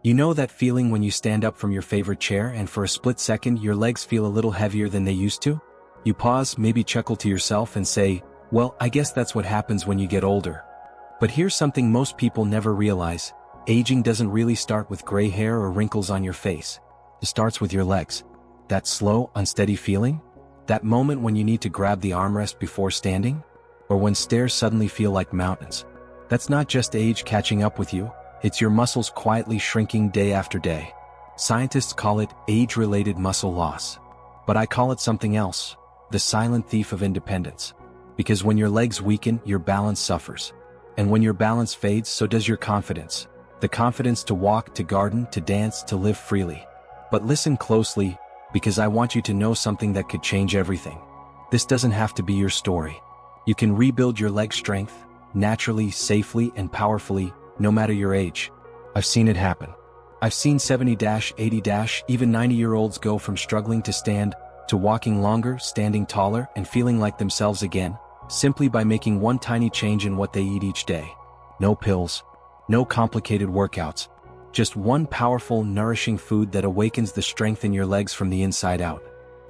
You know that feeling when you stand up from your favorite chair and for a split second your legs feel a little heavier than they used to? You pause, maybe chuckle to yourself and say, well, I guess that's what happens when you get older. But here's something most people never realize. Aging doesn't really start with gray hair or wrinkles on your face. It starts with your legs. That slow, unsteady feeling? That moment when you need to grab the armrest before standing? Or when stairs suddenly feel like mountains? That's not just age catching up with you. It's your muscles quietly shrinking day after day. Scientists call it age-related muscle loss. But I call it something else, the silent thief of independence. Because when your legs weaken, your balance suffers. And when your balance fades, so does your confidence. The confidence to walk, to garden, to dance, to live freely. But listen closely, because I want you to know something that could change everything. This doesn't have to be your story. You can rebuild your leg strength, naturally, safely, and powerfully, no matter your age. I've seen it happen. I've seen 70-80- even 90-year-olds go from struggling to stand, to walking longer, standing taller, and feeling like themselves again, simply by making one tiny change in what they eat each day. No pills. No complicated workouts. Just one powerful, nourishing food that awakens the strength in your legs from the inside out.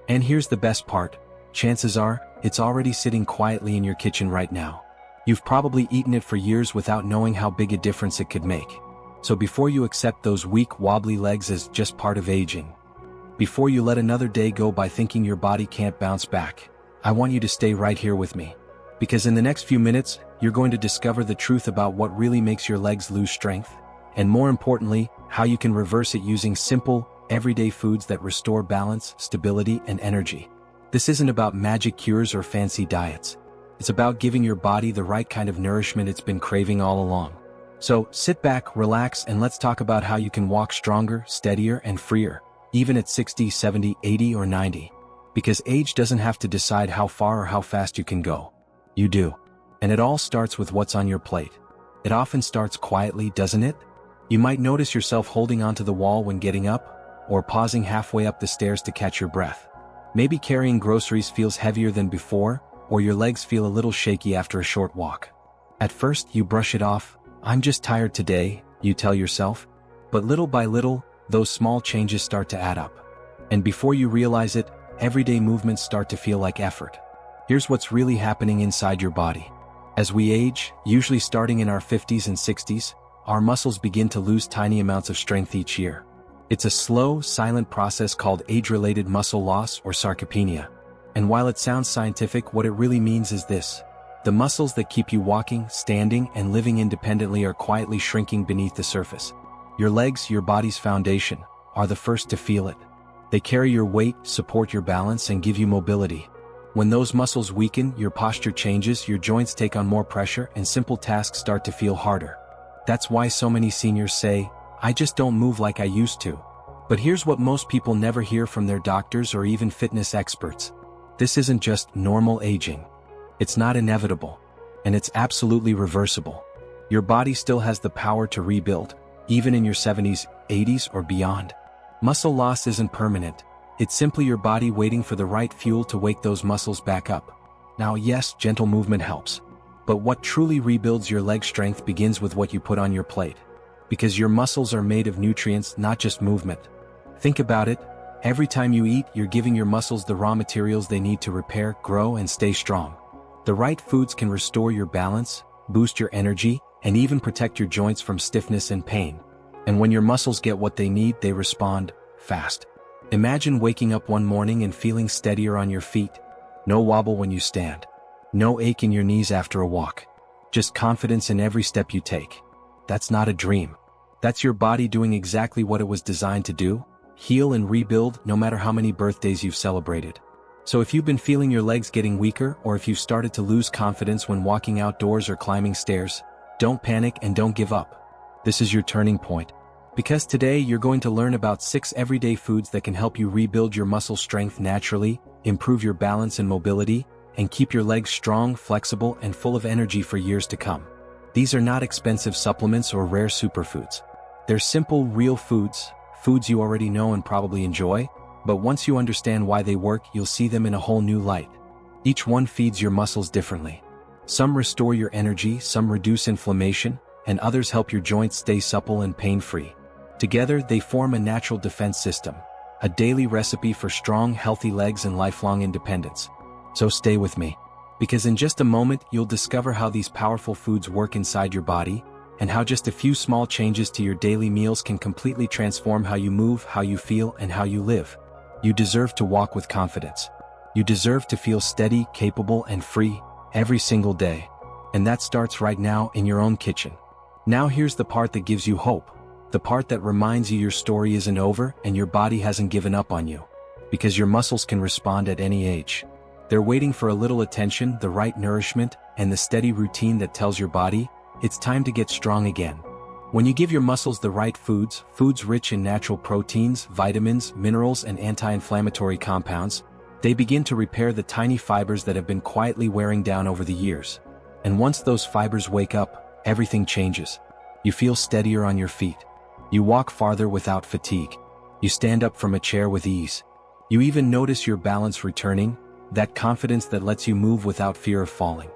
And here's the best part. Chances are, it's already sitting quietly in your kitchen right now. You've probably eaten it for years without knowing how big a difference it could make. So before you accept those weak, wobbly legs as just part of aging, before you let another day go by thinking your body can't bounce back, I want you to stay right here with me. Because in the next few minutes, you're going to discover the truth about what really makes your legs lose strength, and more importantly, how you can reverse it using simple, everyday foods that restore balance, stability, and energy. This isn't about magic cures or fancy diets. It's about giving your body the right kind of nourishment it's been craving all along. So, sit back, relax, and let's talk about how you can walk stronger, steadier, and freer, even at 60, 70, 80, or 90. Because age doesn't have to decide how far or how fast you can go. You do. And it all starts with what's on your plate. It often starts quietly, doesn't it? You might notice yourself holding onto the wall when getting up, or pausing halfway up the stairs to catch your breath. Maybe carrying groceries feels heavier than before, or your legs feel a little shaky after a short walk. At first, you brush it off. I'm just tired today, you tell yourself. But little by little, those small changes start to add up. And before you realize it, everyday movements start to feel like effort. Here's what's really happening inside your body. As we age, usually starting in our 50s and 60s, our muscles begin to lose tiny amounts of strength each year. It's a slow, silent process called age-related muscle loss or sarcopenia. And while it sounds scientific, what it really means is this. The muscles that keep you walking, standing, and living independently are quietly shrinking beneath the surface. Your legs, your body's foundation, are the first to feel it. They carry your weight, support your balance, and give you mobility. When those muscles weaken, your posture changes, your joints take on more pressure, and simple tasks start to feel harder. That's why so many seniors say, I just don't move like I used to. But here's what most people never hear from their doctors or even fitness experts. This isn't just normal aging. It's not inevitable. And it's absolutely reversible. Your body still has the power to rebuild, even in your 70s, 80s, or beyond. Muscle loss isn't permanent. It's simply your body waiting for the right fuel to wake those muscles back up. Now, yes, gentle movement helps. But what truly rebuilds your leg strength begins with what you put on your plate. Because your muscles are made of nutrients, not just movement. Think about it. Every time you eat, you're giving your muscles the raw materials they need to repair, grow, and stay strong. The right foods can restore your balance, boost your energy, and even protect your joints from stiffness and pain. And when your muscles get what they need, they respond fast. Imagine waking up one morning and feeling steadier on your feet. No wobble when you stand. No ache in your knees after a walk. Just confidence in every step you take. That's not a dream. That's your body doing exactly what it was designed to do. Heal and rebuild, no matter how many birthdays you've celebrated. So if you've been feeling your legs getting weaker, or if you've started to lose confidence when walking outdoors or climbing stairs, don't panic and don't give up. This is your turning point. Because today you're going to learn about 6 everyday foods that can help you rebuild your muscle strength naturally, improve your balance and mobility, and keep your legs strong, flexible, and full of energy for years to come. These are not expensive supplements or rare superfoods. They're simple, real foods you already know and probably enjoy, but once you understand why they work, you'll see them in a whole new light. Each one feeds your muscles differently. Some restore your energy, some reduce inflammation, and others help your joints stay supple and pain-free. Together, they form a natural defense system, a daily recipe for strong, healthy legs and lifelong independence. So stay with me, because in just a moment you'll discover how these powerful foods work inside your body, and how just a few small changes to your daily meals can completely transform how you move, how you feel, and how you live. You deserve to walk with confidence. You deserve to feel steady, capable, and free every single day. And that starts right now in your own kitchen. Now here's the part that gives you hope. The part that reminds you your story isn't over and your body hasn't given up on you. Because your muscles can respond at any age. They're waiting for a little attention, the right nourishment, and the steady routine that tells your body, it's time to get strong again. When you give your muscles the right foods rich in natural proteins, vitamins, minerals, and anti-inflammatory compounds, they begin to repair the tiny fibers that have been quietly wearing down over the years. And once those fibers wake up, everything changes. You feel steadier on your feet. You walk farther without fatigue. You stand up from a chair with ease. You even notice your balance returning, that confidence that lets you move without fear of falling.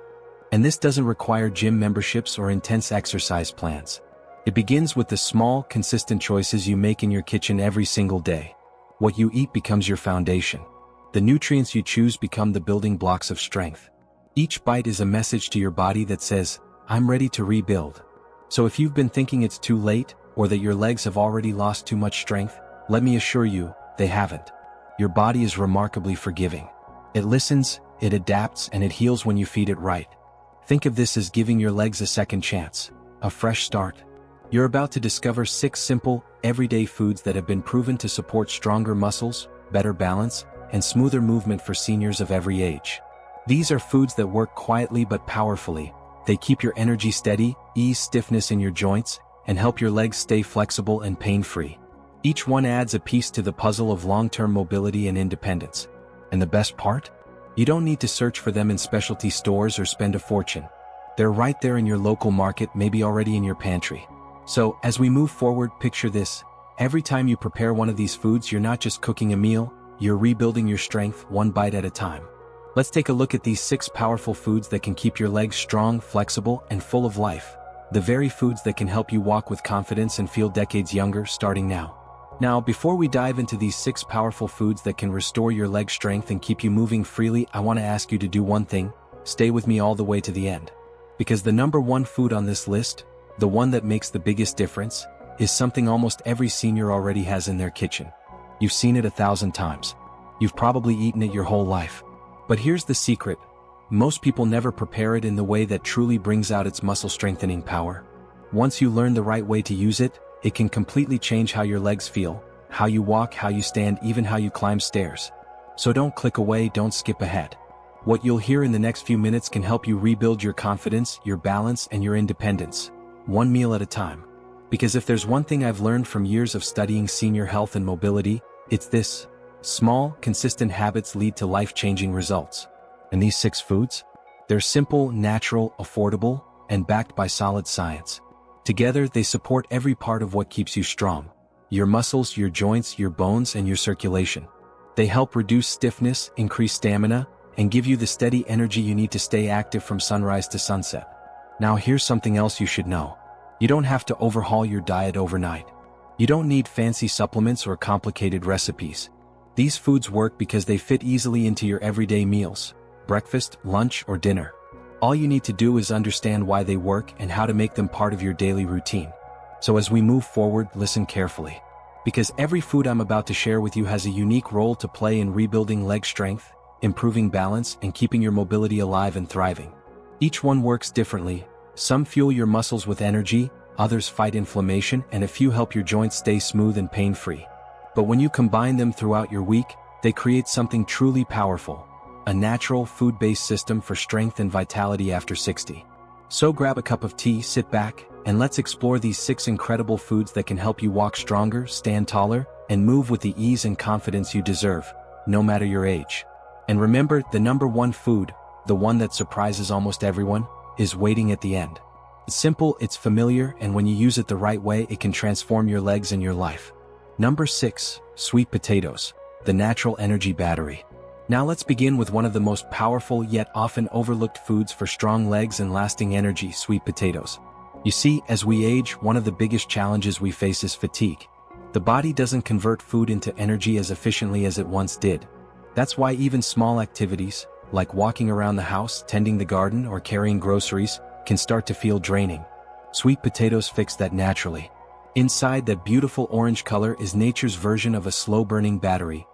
And this doesn't require gym memberships or intense exercise plans. It begins with the small, consistent choices you make in your kitchen every single day. What you eat becomes your foundation. The nutrients you choose become the building blocks of strength. Each bite is a message to your body that says, I'm ready to rebuild. So if you've been thinking it's too late, or that your legs have already lost too much strength, let me assure you, they haven't. Your body is remarkably forgiving. It listens, it adapts, and it heals when you feed it right. Think of this as giving your legs a second chance, a fresh start. You're about to discover 6 simple, everyday foods that have been proven to support stronger muscles, better balance, and smoother movement for seniors of every age. These are foods that work quietly but powerfully. They keep your energy steady, ease stiffness in your joints, and help your legs stay flexible and pain-free. Each one adds a piece to the puzzle of long-term mobility and independence. And the best part? You don't need to search for them in specialty stores or spend a fortune. They're right there in your local market, maybe already in your pantry. So, as we move forward, picture this. Every time you prepare one of these foods, you're not just cooking a meal, you're rebuilding your strength one bite at a time. Let's take a look at these 6 powerful foods that can keep your legs strong, flexible, and full of life. The very foods that can help you walk with confidence and feel decades younger, starting now. Now, before we dive into these 6 powerful foods that can restore your leg strength and keep you moving freely, I want to ask you to do one thing. Stay with me all the way to the end. Because the number 1 food on this list, the one that makes the biggest difference, is something almost every senior already has in their kitchen. You've seen it 1,000 times. You've probably eaten it your whole life. But here's the secret. Most people never prepare it in the way that truly brings out its muscle-strengthening power. Once you learn the right way to use it, it can completely change how your legs feel, how you walk, how you stand, even how you climb stairs. So don't click away, don't skip ahead. What you'll hear in the next few minutes can help you rebuild your confidence, your balance, and your independence, one meal at a time. Because if there's one thing I've learned from years of studying senior health and mobility, it's this: small, consistent habits lead to life-changing results. And these 6 foods? They're simple, natural, affordable, and backed by solid science. Together, they support every part of what keeps you strong. Your muscles, your joints, your bones, and your circulation. They help reduce stiffness, increase stamina, and give you the steady energy you need to stay active from sunrise to sunset. Now here's something else you should know. You don't have to overhaul your diet overnight. You don't need fancy supplements or complicated recipes. These foods work because they fit easily into your everyday meals, breakfast, lunch, or dinner. All you need to do is understand why they work and how to make them part of your daily routine. So as we move forward, listen carefully. Because every food I'm about to share with you has a unique role to play in rebuilding leg strength, improving balance, and keeping your mobility alive and thriving. Each one works differently. Some fuel your muscles with energy, others fight inflammation, and a few help your joints stay smooth and pain-free. But when you combine them throughout your week, they create something truly powerful. A natural, food-based system for strength and vitality after 60. So grab a cup of tea, sit back, and let's explore these 6 incredible foods that can help you walk stronger, stand taller, and move with the ease and confidence you deserve, no matter your age. And remember, the number 1 food, the one that surprises almost everyone, is waiting at the end. It's simple, it's familiar, and when you use it the right way, it can transform your legs and your life. Number 6, sweet potatoes, the natural energy battery. Now let's begin with one of the most powerful yet often overlooked foods for strong legs and lasting energy, sweet potatoes. You see, as we age, one of the biggest challenges we face is fatigue. The body doesn't convert food into energy as efficiently as it once did. That's why even small activities, like walking around the house, tending the garden, or carrying groceries, can start to feel draining. Sweet potatoes fix that naturally. Inside that beautiful orange color is nature's version of a slow-burning battery,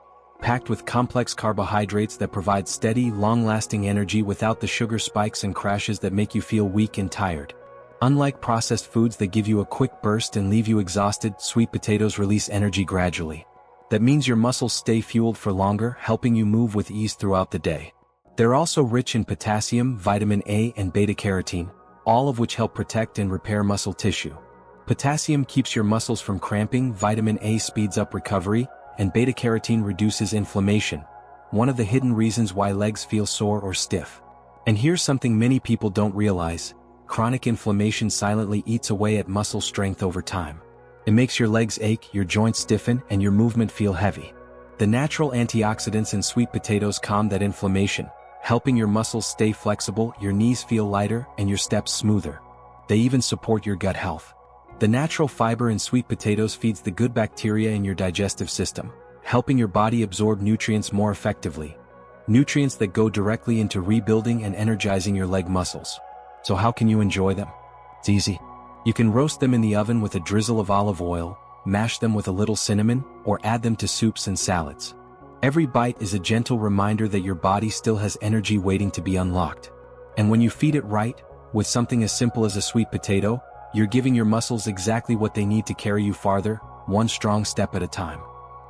packed with complex carbohydrates that provide steady, long-lasting energy without the sugar spikes and crashes that make you feel weak and tired. Unlike processed foods that give you a quick burst and leave you exhausted, sweet potatoes release energy gradually. That means your muscles stay fueled for longer, helping you move with ease throughout the day. They're also rich in potassium, vitamin A, and beta-carotene, all of which help protect and repair muscle tissue. Potassium keeps your muscles from cramping, vitamin A speeds up recovery, and beta-carotene reduces inflammation, one of the hidden reasons why legs feel sore or stiff. And here's something many people don't realize: chronic inflammation silently eats away at muscle strength over time. It makes your legs ache, your joints stiffen, and your movement feel heavy. The natural antioxidants in sweet potatoes calm that inflammation, helping your muscles stay flexible, your knees feel lighter, and your steps smoother. They even support your gut health. The natural fiber in sweet potatoes feeds the good bacteria in your digestive system, helping your body absorb nutrients more effectively. Nutrients that go directly into rebuilding and energizing your leg muscles. So how can you enjoy them? It's easy. You can roast them in the oven with a drizzle of olive oil, mash them with a little cinnamon, or add them to soups and salads. Every bite is a gentle reminder that your body still has energy waiting to be unlocked. And when you feed it right, with something as simple as a sweet potato, you're giving your muscles exactly what they need to carry you farther, one strong step at a time.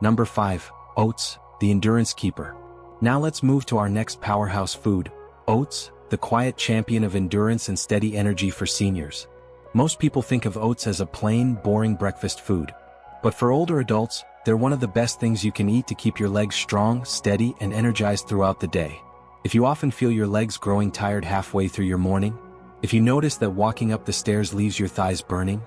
Number 5. Oats, the endurance keeper. Now let's move to our next powerhouse food, oats, the quiet champion of endurance and steady energy for seniors. Most people think of oats as a plain, boring breakfast food. But for older adults, they're one of the best things you can eat to keep your legs strong, steady, and energized throughout the day. If you often feel your legs growing tired halfway through your morning, if you notice that walking up the stairs leaves your thighs burning,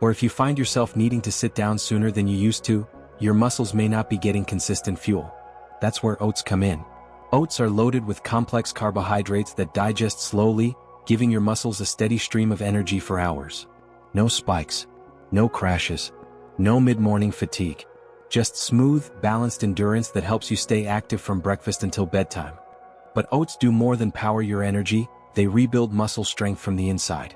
or if you find yourself needing to sit down sooner than you used to, your muscles may not be getting consistent fuel. That's where oats come in. Oats are loaded with complex carbohydrates that digest slowly, giving your muscles a steady stream of energy for hours. No spikes, no crashes, no mid-morning fatigue. Just smooth, balanced endurance that helps you stay active from breakfast until bedtime. But oats do more than power your energy, they rebuild muscle strength from the inside.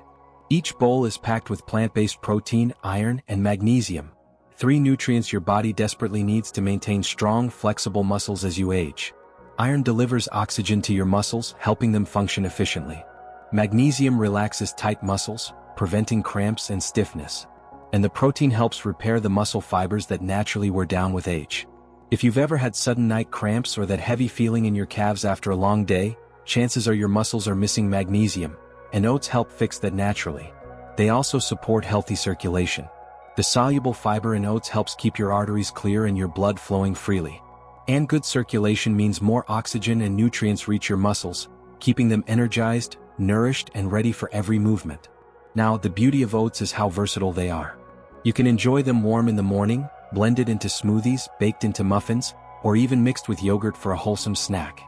Each bowl is packed with plant-based protein, iron, and magnesium, 3 nutrients your body desperately needs to maintain strong, flexible muscles as you age. Iron delivers oxygen to your muscles, helping them function efficiently. Magnesium relaxes tight muscles, preventing cramps and stiffness. And the protein helps repair the muscle fibers that naturally wear down with age. If you've ever had sudden night cramps or that heavy feeling in your calves after a long day, chances are your muscles are missing magnesium, and oats help fix that naturally. They also support healthy circulation. The soluble fiber in oats helps keep your arteries clear and your blood flowing freely. And good circulation means more oxygen and nutrients reach your muscles, keeping them energized, nourished, and ready for every movement. Now, the beauty of oats is how versatile they are. You can enjoy them warm in the morning, blended into smoothies, baked into muffins, or even mixed with yogurt for a wholesome snack.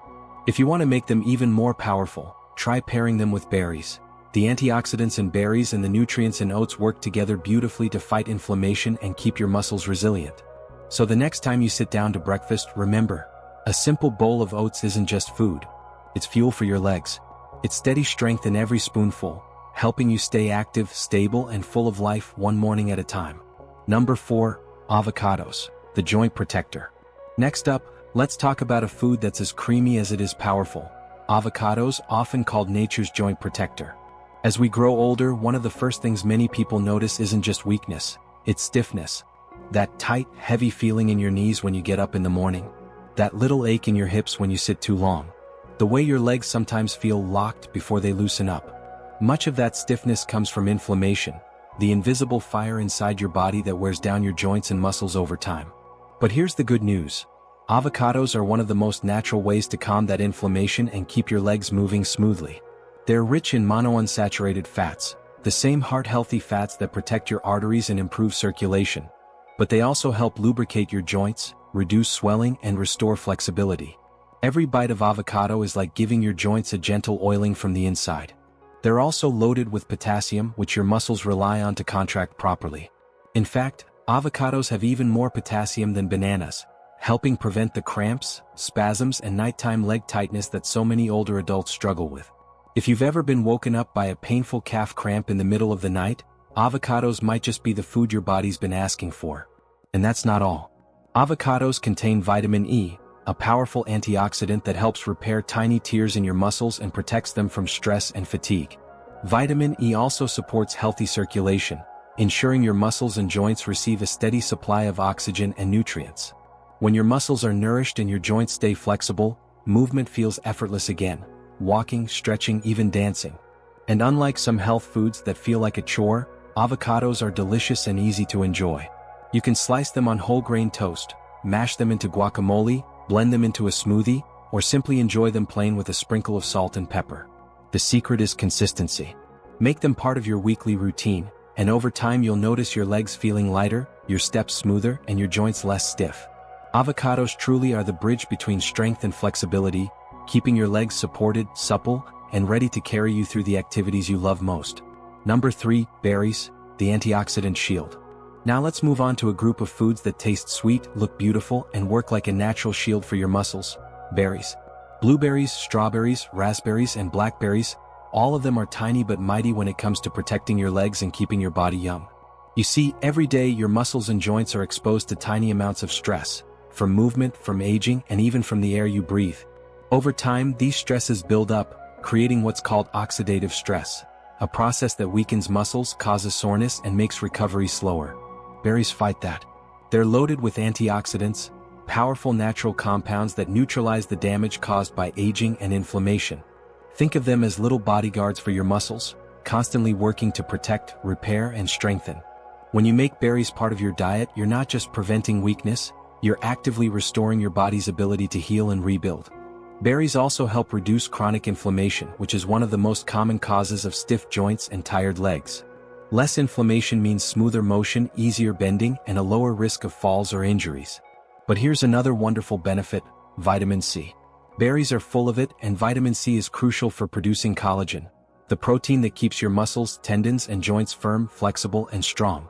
If you want to make them even more powerful, try pairing them with berries. The antioxidants in berries and the nutrients in oats work together beautifully to fight inflammation and keep your muscles resilient. So the next time you sit down to breakfast, remember, a simple bowl of oats isn't just food. It's fuel for your legs. It's steady strength in every spoonful, helping you stay active, stable, and full of life one morning at a time. Number 4. Avocados, the joint protector. Next up, let's talk about a food that's as creamy as it is powerful. Avocados, often called nature's joint protector. As we grow older, one of the first things many people notice isn't just weakness, it's stiffness. That tight, heavy feeling in your knees when you get up in the morning. That little ache in your hips when you sit too long. The way your legs sometimes feel locked before they loosen up. Much of that stiffness comes from inflammation, the invisible fire inside your body that wears down your joints and muscles over time. But here's the good news. Avocados are one of the most natural ways to calm that inflammation and keep your legs moving smoothly. They're rich in monounsaturated fats, the same heart-healthy fats that protect your arteries and improve circulation. But they also help lubricate your joints, reduce swelling, and restore flexibility. Every bite of avocado is like giving your joints a gentle oiling from the inside. They're also loaded with potassium, which your muscles rely on to contract properly. In fact, Avocados have even more potassium than bananas, helping prevent the cramps, spasms, and nighttime leg tightness that so many older adults struggle with. If you've ever been woken up by a painful calf cramp in the middle of the night, avocados might just be the food your body's been asking for. And that's not all. Avocados contain vitamin E, a powerful antioxidant that helps repair tiny tears in your muscles and protects them from stress and fatigue. Vitamin E also supports healthy circulation, ensuring your muscles and joints receive a steady supply of oxygen and nutrients. When your muscles are nourished and your joints stay flexible, movement feels effortless again, walking, stretching, even dancing. And unlike some health foods that feel like a chore, avocados are delicious and easy to enjoy. You can slice them on whole grain toast, mash them into guacamole, blend them into a smoothie, or simply enjoy them plain with a sprinkle of salt and pepper. The secret is consistency. Make them part of your weekly routine, and over time you'll notice your legs feeling lighter, your steps smoother, and your joints less stiff. Avocados truly are the bridge between strength and flexibility, keeping your legs supported, supple, and ready to carry you through the activities you love most. Number 3, berries, the antioxidant shield. Now let's move on to a group of foods that taste sweet, look beautiful, and work like a natural shield for your muscles. Berries. Blueberries, strawberries, raspberries, and blackberries, all of them are tiny but mighty when it comes to protecting your legs and keeping your body young. You see, every day your muscles and joints are exposed to tiny amounts of stress, from movement, from aging, and even from the air you breathe. Over time, these stresses build up, creating what's called oxidative stress, a process that weakens muscles, causes soreness, and makes recovery slower. Berries fight that. They're loaded with antioxidants, powerful natural compounds that neutralize the damage caused by aging and inflammation. Think of them as little bodyguards for your muscles, constantly working to protect, repair, and strengthen. When you make berries part of your diet, you're not just preventing weakness, you're actively restoring your body's ability to heal and rebuild. Berries also help reduce chronic inflammation, which is one of the most common causes of stiff joints and tired legs. Less inflammation means smoother motion, easier bending, and a lower risk of falls or injuries. But here's another wonderful benefit: vitamin C. Berries are full of it, and vitamin C is crucial for producing collagen, the protein that keeps your muscles, tendons, and joints firm, flexible, and strong.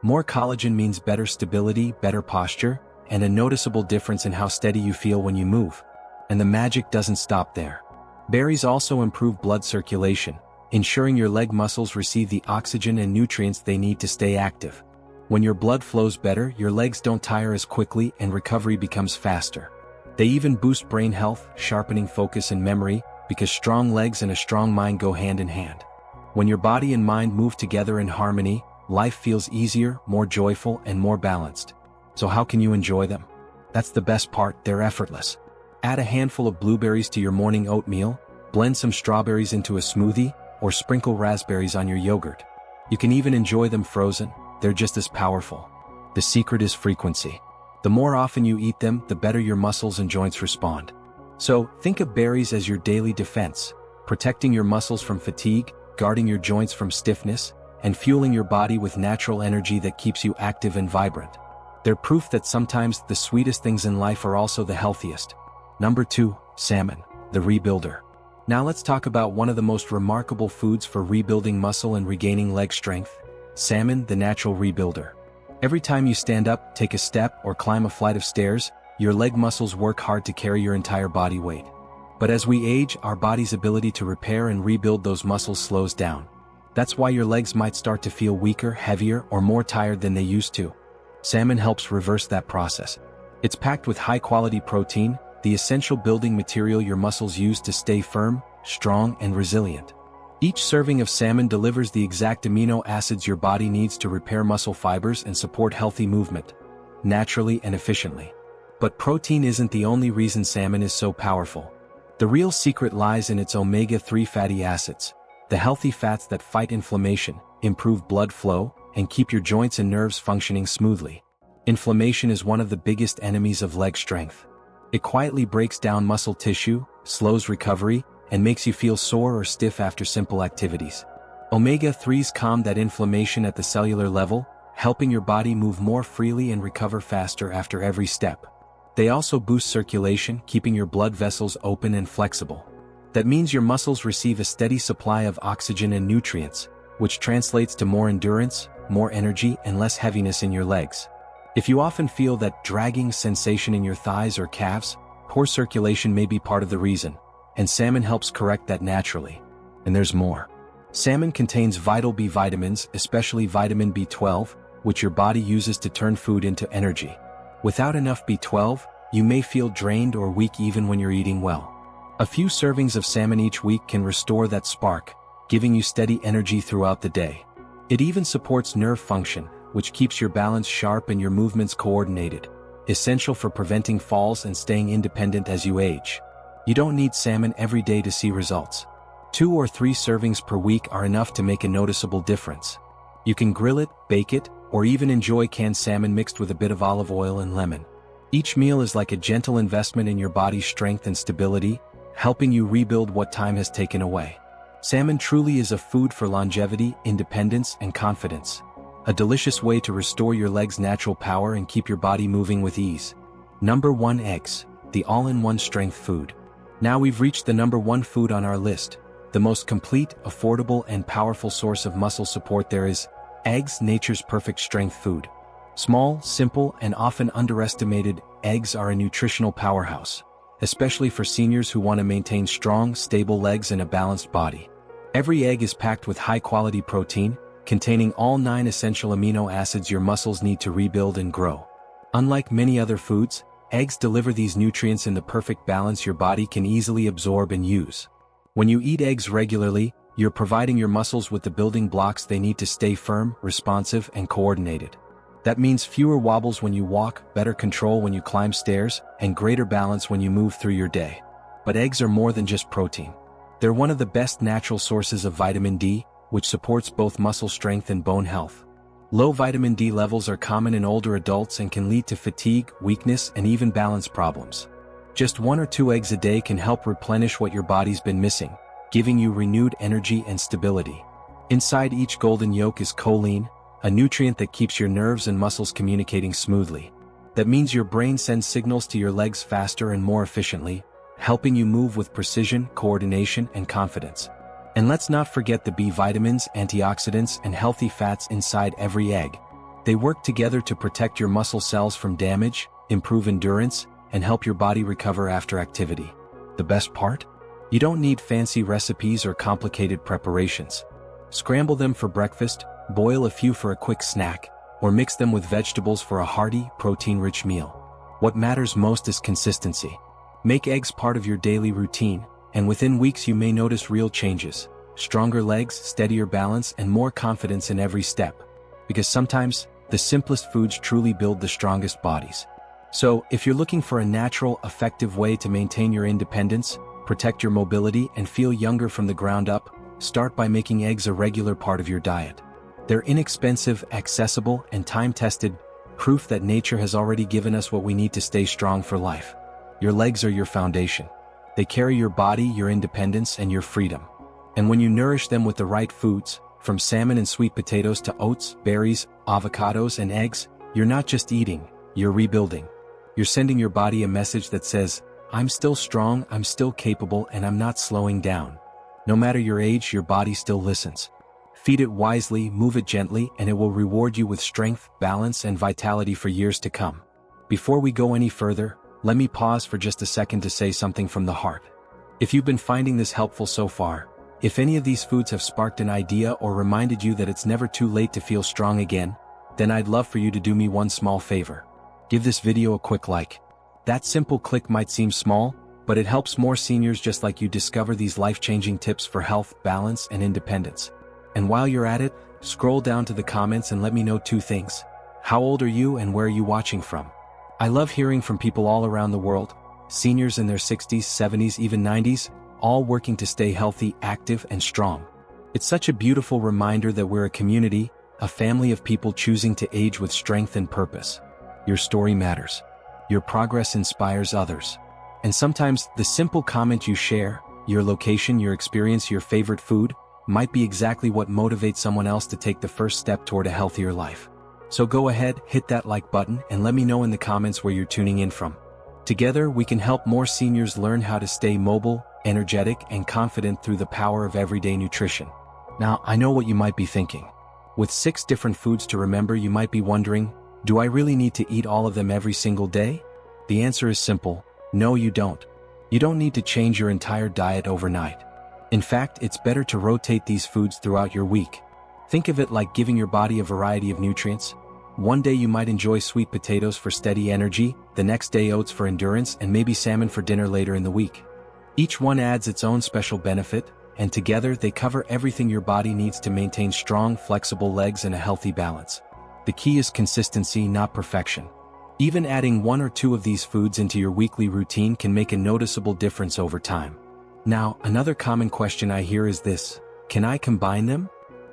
More collagen means better stability, better posture, and a noticeable difference in how steady you feel when you move. And the magic doesn't stop there. Berries also improve blood circulation, ensuring your leg muscles receive the oxygen and nutrients they need to stay active. When your blood flows better, your legs don't tire as quickly and recovery becomes faster. They even boost brain health, sharpening focus and memory, because strong legs and a strong mind go hand in hand. When your body and mind move together in harmony, life feels easier, more joyful, and more balanced. So how can you enjoy them? That's the best part, they're effortless. Add a handful of blueberries to your morning oatmeal, blend some strawberries into a smoothie, or sprinkle raspberries on your yogurt. You can even enjoy them frozen, they're just as powerful. The secret is frequency. The more often you eat them, the better your muscles and joints respond. So, think of berries as your daily defense, protecting your muscles from fatigue, guarding your joints from stiffness, and fueling your body with natural energy that keeps you active and vibrant. They're proof that sometimes the sweetest things in life are also the healthiest. Number 2, salmon, the rebuilder. Now let's talk about one of the most remarkable foods for rebuilding muscle and regaining leg strength: salmon, the natural rebuilder. Every time you stand up, take a step, or climb a flight of stairs, your leg muscles work hard to carry your entire body weight. But as we age, our body's ability to repair and rebuild those muscles slows down. That's why your legs might start to feel weaker, heavier, or more tired than they used to. Salmon helps reverse that process. It's packed with high-quality protein, the essential building material your muscles use to stay firm, strong, and resilient. Each serving of salmon delivers the exact amino acids your body needs to repair muscle fibers and support healthy movement, naturally and efficiently. But protein isn't the only reason salmon is so powerful. The real secret lies in its omega-3 fatty acids, the healthy fats that fight inflammation, improve blood flow, and keep your joints and nerves functioning smoothly. Inflammation is one of the biggest enemies of leg strength. It quietly breaks down muscle tissue, slows recovery, and makes you feel sore or stiff after simple activities. Omega-3s calm that inflammation at the cellular level, helping your body move more freely and recover faster after every step. They also boost circulation, keeping your blood vessels open and flexible. That means your muscles receive a steady supply of oxygen and nutrients, which translates to more endurance, more energy, and less heaviness in your legs. If you often feel that dragging sensation in your thighs or calves, poor circulation may be part of the reason, and salmon helps correct that naturally. And there's more. Salmon contains vital B vitamins, especially vitamin B12, which your body uses to turn food into energy. Without enough B12, you may feel drained or weak even when you're eating well. A few servings of salmon each week can restore that spark, giving you steady energy throughout the day. It even supports nerve function, which keeps your balance sharp and your movements coordinated, essential for preventing falls and staying independent as you age. You don't need salmon every day to see results. 2 or 3 servings per week are enough to make a noticeable difference. You can grill it, bake it, or even enjoy canned salmon mixed with a bit of olive oil and lemon. Each meal is like a gentle investment in your body's strength and stability, helping you rebuild what time has taken away. Salmon truly is a food for longevity, independence, and confidence. A delicious way to restore your legs' natural power and keep your body moving with ease. Number 1. Eggs, the all-in-one strength food. Now we've reached the number 1 food on our list. The most complete, affordable, and powerful source of muscle support there is. Eggs, nature's perfect strength food. Small, simple, and often underestimated, eggs are a nutritional powerhouse, especially for seniors who want to maintain strong, stable legs and a balanced body. Every egg is packed with high-quality protein, containing all 9 essential amino acids your muscles need to rebuild and grow. Unlike many other foods, eggs deliver these nutrients in the perfect balance your body can easily absorb and use. When you eat eggs regularly, you're providing your muscles with the building blocks they need to stay firm, responsive, and coordinated. That means fewer wobbles when you walk, better control when you climb stairs, and greater balance when you move through your day. But eggs are more than just protein. They're one of the best natural sources of vitamin D, which supports both muscle strength and bone health. Low vitamin D levels are common in older adults and can lead to fatigue, weakness, and even balance problems. Just 1 or 2 eggs a day can help replenish what your body's been missing, giving you renewed energy and stability. Inside each golden yolk is choline, a nutrient that keeps your nerves and muscles communicating smoothly. That means your brain sends signals to your legs faster and more efficiently, helping you move with precision, coordination, and confidence. And let's not forget the B vitamins, antioxidants, and healthy fats inside every egg. They work together to protect your muscle cells from damage, improve endurance, and help your body recover after activity. The best part? You don't need fancy recipes or complicated preparations. Scramble them for breakfast, boil a few for a quick snack, or mix them with vegetables for a hearty, protein-rich meal. What matters most is consistency. Make eggs part of your daily routine, and within weeks you may notice real changes. Stronger legs, steadier balance, and more confidence in every step. Because sometimes, the simplest foods truly build the strongest bodies. So, if you're looking for a natural, effective way to maintain your independence, protect your mobility, and feel younger from the ground up, start by making eggs a regular part of your diet. They're inexpensive, accessible, and time-tested, proof that nature has already given us what we need to stay strong for life. Your legs are your foundation. They carry your body, your independence, and your freedom. And when you nourish them with the right foods, from salmon and sweet potatoes to oats, berries, avocados, and eggs, you're not just eating, you're rebuilding. You're sending your body a message that says, I'm still strong, I'm still capable, and I'm not slowing down. No matter your age, your body still listens. Feed it wisely, move it gently, and it will reward you with strength, balance, and vitality for years to come. Before we go any further, let me pause for just a second to say something from the heart. If you've been finding this helpful so far, if any of these foods have sparked an idea or reminded you that it's never too late to feel strong again, then I'd love for you to do me one small favor. Give this video a quick like. That simple click might seem small, but it helps more seniors just like you discover these life-changing tips for health, balance, and independence. And while you're at it, scroll down to the comments and let me know 2 things. How old are you and where are you watching from? I love hearing from people all around the world, seniors in their 60s, 70s, even 90s, all working to stay healthy, active, and strong. It's such a beautiful reminder that we're a community, a family of people choosing to age with strength and purpose. Your story matters. Your progress inspires others. And sometimes, the simple comment you share, your location, your experience, your favorite food, might be exactly what motivates someone else to take the first step toward a healthier life. So go ahead, hit that like button, and let me know in the comments where you're tuning in from. Together, we can help more seniors learn how to stay mobile, energetic, and confident through the power of everyday nutrition. Now, I know what you might be thinking. With 6 different foods to remember, you might be wondering, do I really need to eat all of them every single day? The answer is simple: no, you don't. You don't need to change your entire diet overnight. In fact, it's better to rotate these foods throughout your week. Think of it like giving your body a variety of nutrients. One day you might enjoy sweet potatoes for steady energy, the next day oats for endurance, and maybe salmon for dinner later in the week. Each one adds its own special benefit, and together they cover everything your body needs to maintain strong, flexible legs and a healthy balance. The key is consistency, not perfection. Even adding 1 or 2 of these foods into your weekly routine can make a noticeable difference over time. Now, another common question I hear is this: can I combine them?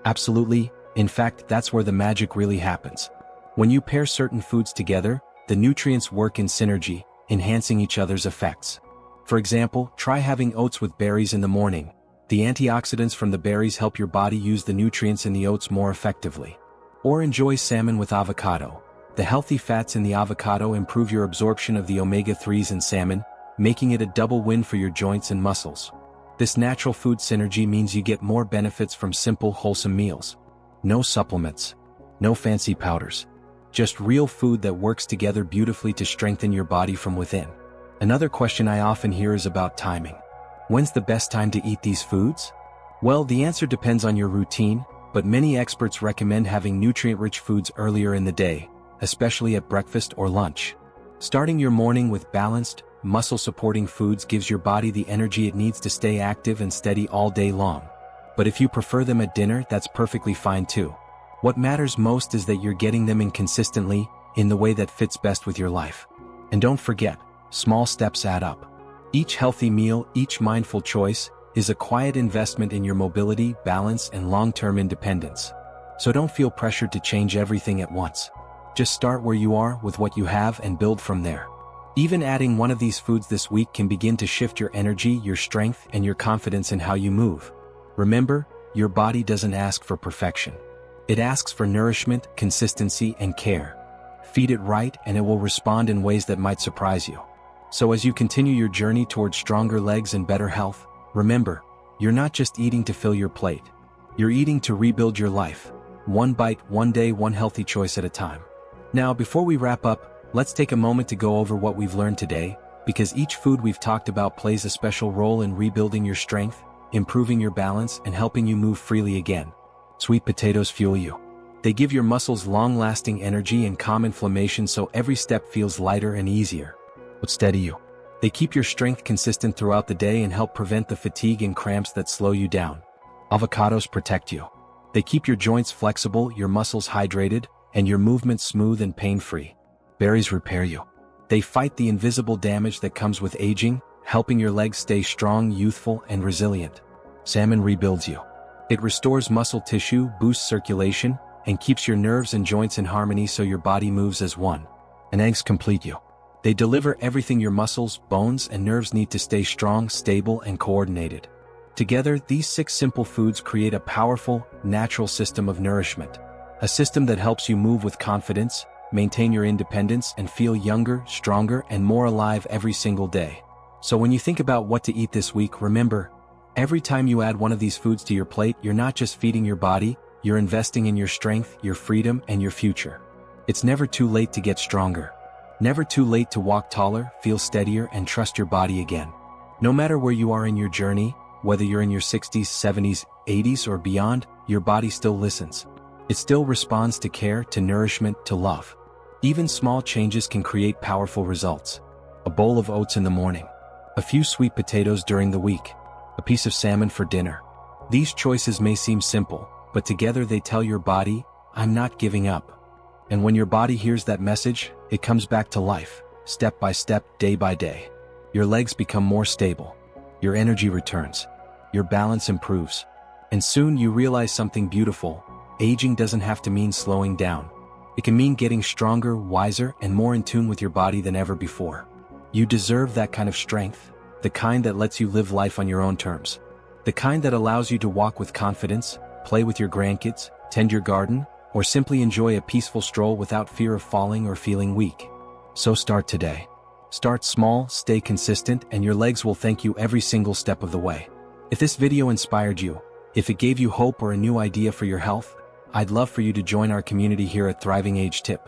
Absolutely. In fact, that's where the magic really happens. When you pair certain foods together, the nutrients work in synergy, enhancing each other's effects. For example, try having oats with berries in the morning. The antioxidants from the berries help your body use the nutrients in the oats more effectively. Or enjoy salmon with avocado. The healthy fats in the avocado improve your absorption of the omega-3s in salmon, making it a double win for your joints and muscles. This natural food synergy means you get more benefits from simple, wholesome meals. No supplements. No fancy powders. Just real food that works together beautifully to strengthen your body from within. Another question I often hear is about timing. When's the best time to eat these foods? Well, the answer depends on your routine, but many experts recommend having nutrient-rich foods earlier in the day, especially at breakfast or lunch. Starting your morning with balanced, muscle-supporting foods gives your body the energy it needs to stay active and steady all day long. But if you prefer them at dinner, that's perfectly fine too. What matters most is that you're getting them in consistently, in the way that fits best with your life. And don't forget, small steps add up. Each healthy meal, each mindful choice, is a quiet investment in your mobility, balance, and long-term independence. So don't feel pressured to change everything at once. Just start where you are with what you have and build from there. Even adding 1 of these foods this week can begin to shift your energy, your strength, and your confidence in how you move. Remember, your body doesn't ask for perfection. It asks for nourishment, consistency, and care. Feed it right and it will respond in ways that might surprise you. So as you continue your journey towards stronger legs and better health, remember, you're not just eating to fill your plate. You're eating to rebuild your life. 1 bite, 1 day, 1 healthy choice at a time. Now, before we wrap up, let's take a moment to go over what we've learned today, because each food we've talked about plays a special role in rebuilding your strength, improving your balance, and helping you move freely again. Sweet potatoes fuel you. They give your muscles long-lasting energy and calm inflammation, so every step feels lighter and easier. But steady you. They keep your strength consistent throughout the day and help prevent the fatigue and cramps that slow you down. Avocados protect you. They keep your joints flexible, your muscles hydrated, and your movements smooth and pain-free. Berries repair you. They fight the invisible damage that comes with aging, helping your legs stay strong, youthful, and resilient. Salmon rebuilds you. It restores muscle tissue, boosts circulation, and keeps your nerves and joints in harmony so your body moves as one. And eggs complete you. They deliver everything your muscles, bones, and nerves need to stay strong, stable, and coordinated. Together, these 6 simple foods create a powerful, natural system of nourishment. A system that helps you move with confidence, maintain your independence, and feel younger, stronger, and more alive every single day. So when you think about what to eat this week, remember, every time you add 1 of these foods to your plate, you're not just feeding your body, you're investing in your strength, your freedom, and your future. It's never too late to get stronger. Never too late to walk taller, feel steadier, and trust your body again. No matter where you are in your journey, whether you're in your 60s, 70s, 80s, or beyond, your body still listens. It still responds to care, to nourishment, to love. Even small changes can create powerful results. A bowl of oats in the morning. A few sweet potatoes during the week. A piece of salmon for dinner. These choices may seem simple, but together they tell your body, I'm not giving up. And when your body hears that message, it comes back to life, step by step, day by day. Your legs become more stable. Your energy returns. Your balance improves. And soon you realize something beautiful. Aging doesn't have to mean slowing down. It can mean getting stronger, wiser, and more in tune with your body than ever before. You deserve that kind of strength, the kind that lets you live life on your own terms. The kind that allows you to walk with confidence, play with your grandkids, tend your garden, or simply enjoy a peaceful stroll without fear of falling or feeling weak. So start today. Start small, stay consistent, and your legs will thank you every single step of the way. If this video inspired you, if it gave you hope or a new idea for your health, I'd love for you to join our community here at Thriving Age Tip.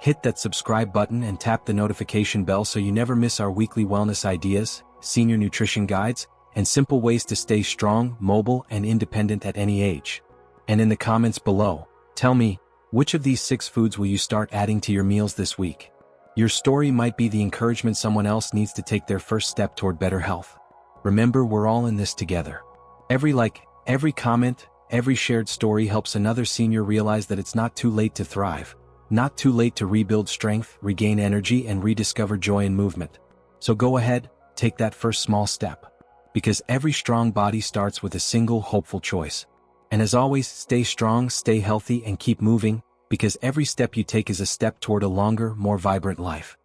Hit that subscribe button and tap the notification bell so you never miss our weekly wellness ideas, senior nutrition guides, and simple ways to stay strong, mobile, and independent at any age. And in the comments below, tell me, which of these 6 foods will you start adding to your meals this week? Your story might be the encouragement someone else needs to take their first step toward better health. Remember, we're all in this together. Every like, every comment, every shared story helps another senior realize that it's not too late to thrive, not too late to rebuild strength, regain energy, and rediscover joy in movement. So go ahead, take that first small step. Because every strong body starts with a single hopeful choice. And as always, stay strong, stay healthy, and keep moving, because every step you take is a step toward a longer, more vibrant life.